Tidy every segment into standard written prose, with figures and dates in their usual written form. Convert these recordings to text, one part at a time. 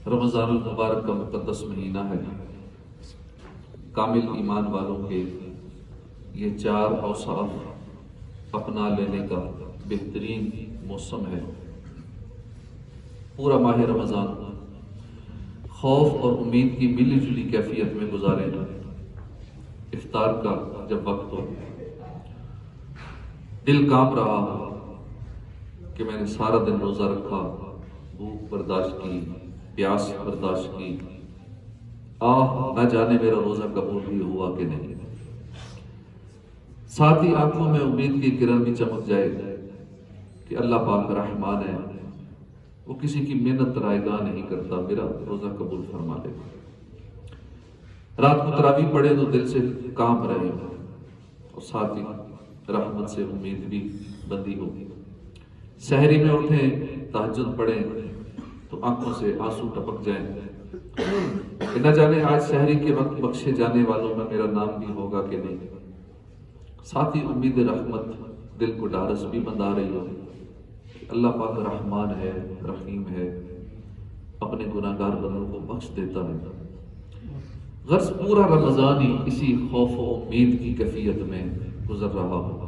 رمضان المبارک کا مقدس مہینہ ہے۔ کامل ایمان والوں کے یہ 4 اوصاف اپنا لینے کا بہترین موسم ہے۔ پورا ماہ رمضان خوف اور امید کی ملی جلی کیفیت میں گزاریں۔ افطار کا جب وقت ہو، دل کانپ رہا ہو کہ میں نے سارا دن روزہ رکھا، بھوک برداشت کی، پیاس برداشت کی، نہ جانے میرا روزہ قبول بھی ہوا کہ نہیں۔ ساتھ ہی آنکھوں میں امید کی کرن بھی چمک جائے کہ اللہ پاک رحمان ہے، وہ کسی کی محنت رائیگاں نہیں کرتا، میرا روزہ قبول فرما لے۔ رات کو تراویح پڑھے تو دل سے کانپ رہے ہو، اور ساتھ ہی رحمت سے امید بھی بندی ہو۔ سحری میں اٹھیں، تہجد پڑھیں تو آنکھوں سے آنسو ٹپک جائیں کہ نہ جانے آج سحری کے وقت بخشے جانے والوں میں میرا نام بھی ہوگا کہ نہیں۔ ساتھ ہی امید رحمت دل کو ڈھارس بھی بندھا رہی ہو کہ اللہ پاک رحمان ہے، رحیم ہے، اپنے گناہگار بندوں کو بخش دیتا ہے۔ غرض پورا رمضان ہی اسی خوف و امید کی کیفیت میں گزر رہا ہو،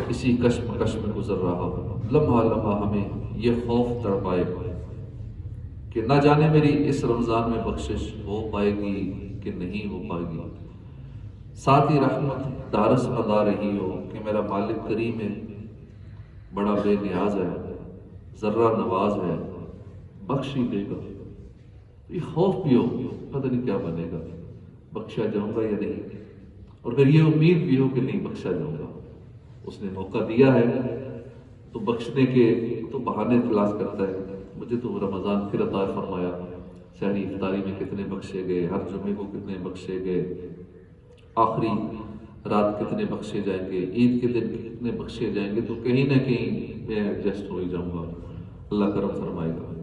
اسی کشمکش میں گزر رہا ہو۔ لمحہ لمحہ ہمیں یہ خوف تڑپائے کہ نہ جانے میری اس رمضان میں بخشش ہو پائے گی کہ نہیں ہو پائے گی۔ ساتھ ہی رحمت ڈھارس بندھا رہی ہو کہ میرا مالک کریم ہے، بڑا بے نیاز ہے، ذرہ نواز ہے، بخش ہی دے گا۔ یہ خوف بھی ہو، پتہ نہیں کیا بنے گا، بخشا جاؤں گا یا نہیں، اور پھر یہ امید بھی ہو کہ نہیں بخشا جاؤں گا۔ اس نے موقع دیا ہے تو بخشنے کے تو بہانے تلاش کرتا ہے۔ مجھے تو رمضان پھر عطا فرمایا، سحری افطاری میں کتنے بخشے گئے، ہر جمعے کو کتنے بخشے گئے، آخری رات کتنے بخشے جائیں گے، عید کے دن کتنے بخشے جائیں گے، تو کہیں نہ کہیں میں ایڈجسٹ ہو ہی جاؤں گا، اللہ کرم فرمائے گا۔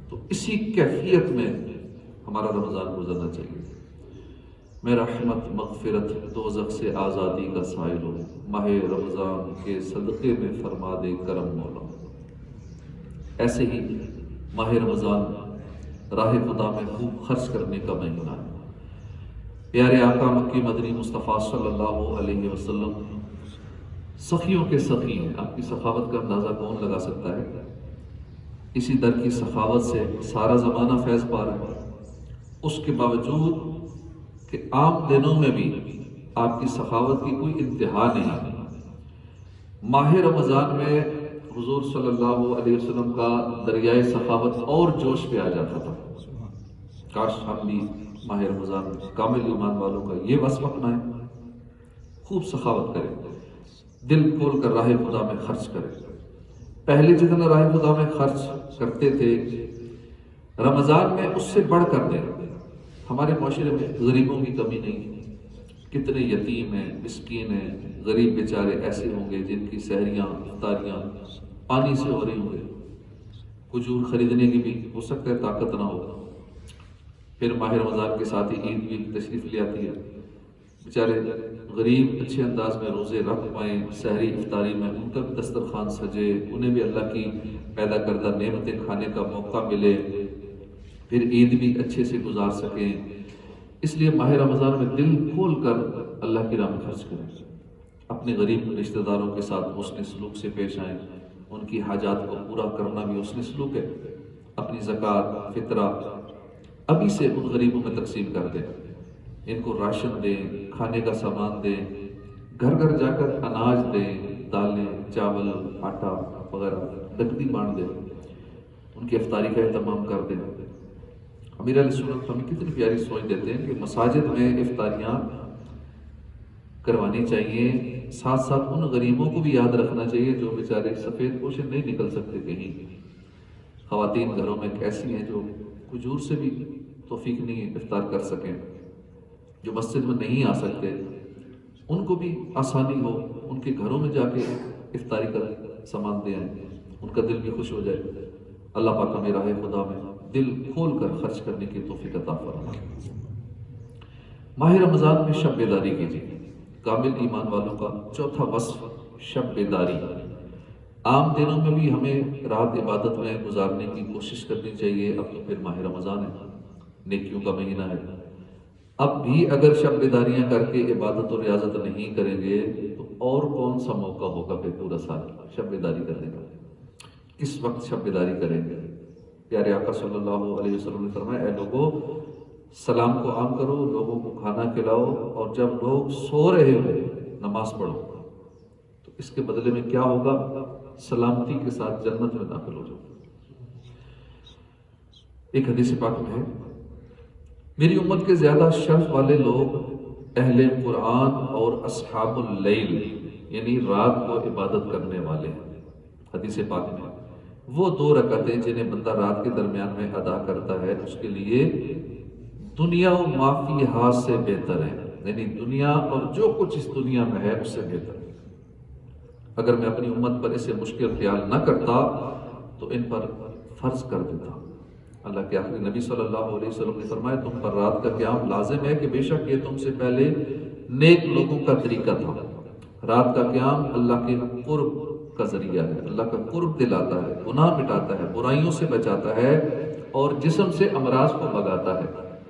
تو اسی کیفیت میں ہمارا رمضان گزرنا چاہیے۔ میں رحمت مغفرت دوزخ سے آزادی کا سائل ہوں، ماہ رمضان کے صدقے میں فرما دے کرم مولا۔ ایسے ہی ماہ رمضان راہ خدا میں خوب خرچ کرنے کا مہینہ ہے۔ پیارے آقا مکی مدنی مصطفیٰ صلی اللہ علیہ وسلم سخیوں کے سخی ہیں۔ آپ کی سخاوت کا اندازہ کون لگا سکتا ہے؟ اسی در کی سخاوت سے سارا زمانہ فیض پا رہا ہے، اس کے باوجود کہ عام دنوں میں بھی آپ کی سخاوت کی کوئی انتہا نہیں۔ ماہ رمضان میں حضور صلی اللہ علیہ وسلم کا دریائے سخاوت اور جوش پہ آ جاتا تھا۔ کاش ہم بھی ماہ رمضان کامل ایمان والوں کا یہ وصف اپنائیں، خوب سخاوت کریں، دل کھول کر راہ خدا میں خرچ کریں۔ پہلے جتنا راہ خدا میں خرچ کرتے تھے، رمضان میں اس سے بڑھ کر دیں۔ ہمارے معاشرے میں غریبوں کی کمی نہیں، کتنے یتیم ہیں، مسکین ہیں، غریب بیچارے ایسے ہوں گے جن کی سحریاں افطاریاں پانی سے ہو رہی ہوں گے، کھجور خریدنے کی بھی ہو سکتا ہے طاقت نہ ہو۔ پھر ماہ رمضان کے ساتھ ہی عید بھی تشریف لے آتی ہے، بیچارے غریب اچھے انداز میں روزے رکھ پائیں، سحری افطاری میں ان کا بھی دسترخوان سجے، انہیں بھی اللہ کی پیدا کردہ نعمتیں کھانے کا موقع ملے، پھر عید بھی اچھے سے گزار سکیں۔ اس لیے ماہ رمضان میں دل کھول کر اللہ کی راہ میں خرچ کریں، اپنے غریب رشتہ داروں کے ساتھ حسن سلوک سے پیش آئیں، ان کی حاجات کو پورا کرنا بھی حسن سلوک ہے۔ اپنی زکوٰۃ فطرہ ابھی سے ان غریبوں میں تقسیم کر دیں، ان کو راشن دیں، کھانے کا سامان دیں، گھر گھر جا کر اناج دیں، دالیں، چاول، آٹا وغیرہ نقدی بانٹ دیں، ان کی افطاری کا اہتمام کر دیں۔ امیر علیہ سنت ہمیں کتنی پیاری سوچ دیتے ہیں کہ مساجد میں افطاریاں کروانی چاہیے، ساتھ ساتھ ان غریبوں کو بھی یاد رکھنا چاہیے جو بیچارے سفید پوشے نہیں نکل سکتے کہیں۔ خواتین گھروں میں ایسی ہیں جو کھجور سے بھی توفیق نہیں افطار کر سکیں، جو مسجد میں نہیں آ سکتے، ان کو بھی آسانی ہو، ان کے گھروں میں جا کے افطاری کا سامان دے آئیں، ان کا دل بھی خوش ہو جائے۔ اللہ پاک ہمیں راہ خدا میں دل کھول کر خرچ کرنے کی توفیق عطا فرمائے۔ ماہ رمضان میں شب بیداری کیجیے۔ کامل ایمان والوں کا چوتھا وصف شب بیداری۔ عام دنوں میں بھی ہمیں رات عبادت میں گزارنے کی کوشش کرنی چاہیے. اب تو پھر ماہ رمضان ہے، نیکیوں کا مہینہ ہے. اب بھی اگر شب بیداریاں کر کے عبادت و ریاضت نہیں کریں گے تو اور کون سا موقع ہوگا پھر پورا سال شب بیداری کرنے کا؟ کس وقت شب بیداری کریں گے؟ پیارے آقا صلی اللہ علیہ وسلم نے فرمایا، اے لوگوں سلام کو عام کرو، لوگوں کو کھانا کھلاؤ، اور جب لوگ سو رہے ہو نماز پڑھو. تو اس کے بدلے میں کیا ہوگا؟ سلامتی کے ساتھ جنت میں داخل ہو جاؤ. ایک حدیث پاک میں ہے، میری امت کے زیادہ شرف والے لوگ اہل قرآن اور اصحاب اللیل، یعنی رات کو عبادت کرنے والے ہیں. حدیث پاک میں وہ 2 رکعتیں جنہیں بندہ رات کے درمیان میں ادا کرتا ہے اس کے لیے دنیا و ما فیہا سے بہتر ہے. یعنی دنیا اور جو کچھ اس دنیا میں ہے اس سے بہتر ہے. اگر میں اپنی امت پر اسے مشکل خیال نہ کرتا تو ان پر فرض کر دیتا. اللہ کے آخری نبی صلی اللہ علیہ وسلم نے فرمایا، تم پر رات کا قیام لازم ہے کہ بے شک یہ تم سے پہلے نیک لوگوں کا طریقہ تھا. رات کا قیام اللہ کے قرب کا ذریعہ ہے، اللہ کا قرب دلاتا ہے، گناہ مٹاتا ہے، برائیوں سے بچاتا ہے اور جسم سے امراض کو بھگاتا ہے.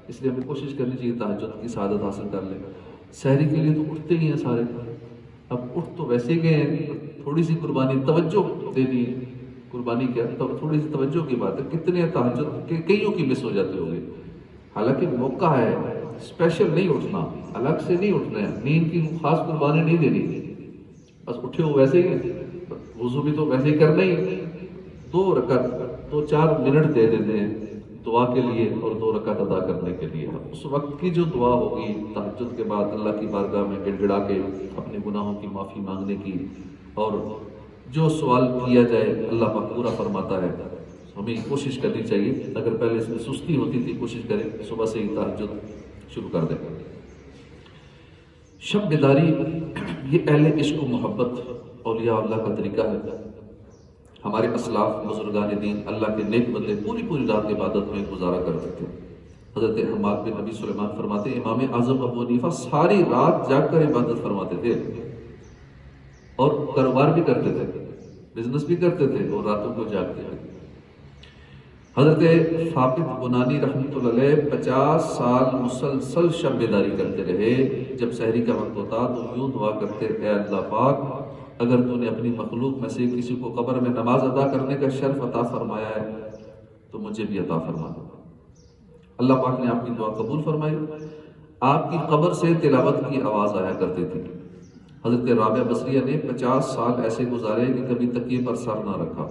اس لیے ہمیں کوشش کرنی چاہیے تہجد کی سعادت حاصل کر لیں. سحری کے لیے تو اٹھتے ہی ہیں سارے، اب اٹھ تو ویسے گئے ہیں، تھوڑی سی قربانی توجہ دینی ہے. قربانی کیا تھوڑی سی توجہ کی بات ہے. کتنے تہجد کئیوں کی مس ہو جاتے ہوگے. حالانکہ موقع ہے، اسپیشل نہیں اٹھنا، الگ سے نہیں اٹھنا ہے، نیند کی خاص قربانی نہیں دینی. بس اٹھے ہو ویسے ہی، وضو بھی تو ویسے ہی کرنا ہی. 2 رکعت 2-4 منٹ دے دیتے ہیں دعا کے لیے اور 2 رکعت ادا کرنے کے لیے. اس وقت کی جو دعا ہوگی تہجد کے بعد اللہ کی بارگاہ میں گڑ گڑا کے اپنے گناہوں کی معافی مانگنے کی، اور جو سوال کیا جائے اللہ پاک پورا فرماتا ہے. ہمیں کوشش کرنی چاہیے، اگر پہلے اس میں سستی ہوتی تھی کوشش کریں صبح سے ہی تہجد شروع کر دیں. شب بیداری یہ اہل عشق و محبت اولیاء اللہ کا طریقہ ہے. ہمارے اسلاف بزرگان دین اللہ کے نیک بندے پوری رات عبادت میں گزارا کرتے تھے. حضرت حماد بن نبی سلیمان فرماتے ہیں، امام اعظم ابو حنیفہ ساری رات جاگ کر عبادت فرماتے تھے اور کاروبار بھی کرتے تھے، بزنس بھی کرتے تھے اور راتوں کو جاگتے تھے. حضرت ثابت بنانی رحمۃ اللہ علیہ 50 سال مسلسل شب بیداری کرتے رہے. جب سحری کا وقت ہوتا تو یوں دعا کرتے، اے اللہ پاک اگر تو نے اپنی مخلوق میں سے کسی کو قبر میں نماز ادا کرنے کا شرف عطا فرمایا ہے تو مجھے بھی عطا فرما. اللہ پاک نے آپ کی دعا قبول فرمائی. آپ کی قبر سے تلاوت کی آواز آیا کرتی تھی. حضرت رابعہ بصریہ نے 50 سال ایسے گزارے کہ کبھی تکیے پر سر نہ رکھا.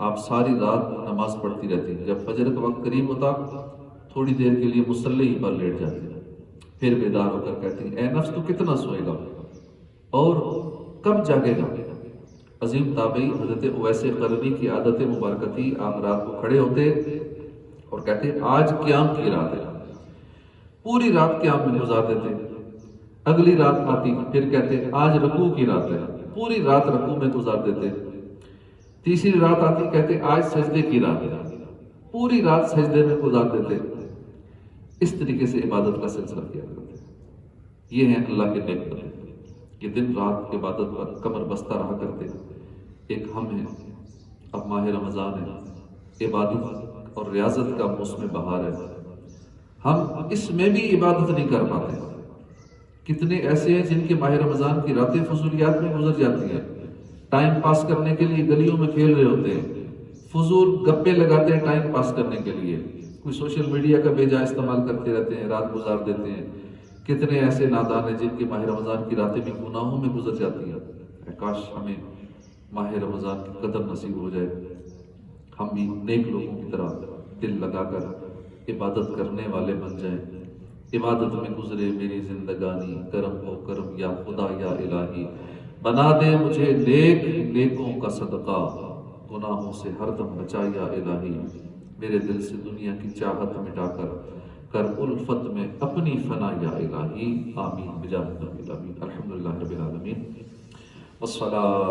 آپ ساری رات نماز پڑھتی رہتی. جب فجر کا وقت قریب ہوتا تھوڑی دیر کے لیے مصلی پر لیٹ جاتی، پھر بیدار ہو کر کہتی، اے نفس تو کتنا سوئے گا اور کب جاگے گا. عظیم تابعی حضرت اویس قرنی کی عادت مبارکہ تھی، آپ رات کو کھڑے ہوتے اور کہتے آج قیام کی رات ہے. پوری رات قیام میں گزار دیتے. اگلی رات آتی پھر کہتے آج رکوع کی رات ہے، پوری رات رکوع میں گزار دیتے. تیسری رات آتی کہتے آج سجدے کی رات ہے، پوری رات سجدے میں گزار دیتے. اس طریقے سے عبادت کا سلسلہ کیا کرتے. یہ ہیں اللہ کے نیک بندے، یہ دن رات عبادت پر کمر بستہ رہا کرتے. ایک ہم ہیں، اب ماہ رمضان ہے، عبادت اور ریاضت کا موسم بہار ہے. ہم اس میں بھی عبادت نہیں کر پاتے. کتنے ایسے ہیں جن کے ماہ رمضان کی راتیں فضولیات میں گزر جاتی ہیں، ٹائم پاس کرنے کے لیے گلیوں میں کھیل رہے ہوتے ہیں، فضول گپے لگاتے ہیں ٹائم پاس کرنے کے لیے، کوئی سوشل میڈیا کا بے جا استعمال کرتے رہتے ہیں، رات گزار دیتے ہیں. کتنے ایسے نادان ہیں جن کی ماہ رمضان کی راتیں بھی گناہوں میں گزر جاتی ہیں. کاش ہمیں ماہ رمضان کی قدر نصیب ہو جائے، ہم بھی نیک لوگوں کی طرح دل لگا کر عبادت کرنے والے بن جائیں. عبادت میں گزرے میری زندگانی، کرم ہو کرم یا خدا یا الہی، بنا دے مجھے نیک نیکوں کا صدقہ، گناہوں سے ہر دم بچا یا الہی. میرے دل سے دنیا کی چاہت مٹا کر الفت میں اپنی فنا یا الہی. آمین بجاہ النبی الامین. الحمدللہ رب العالمین والصلاۃ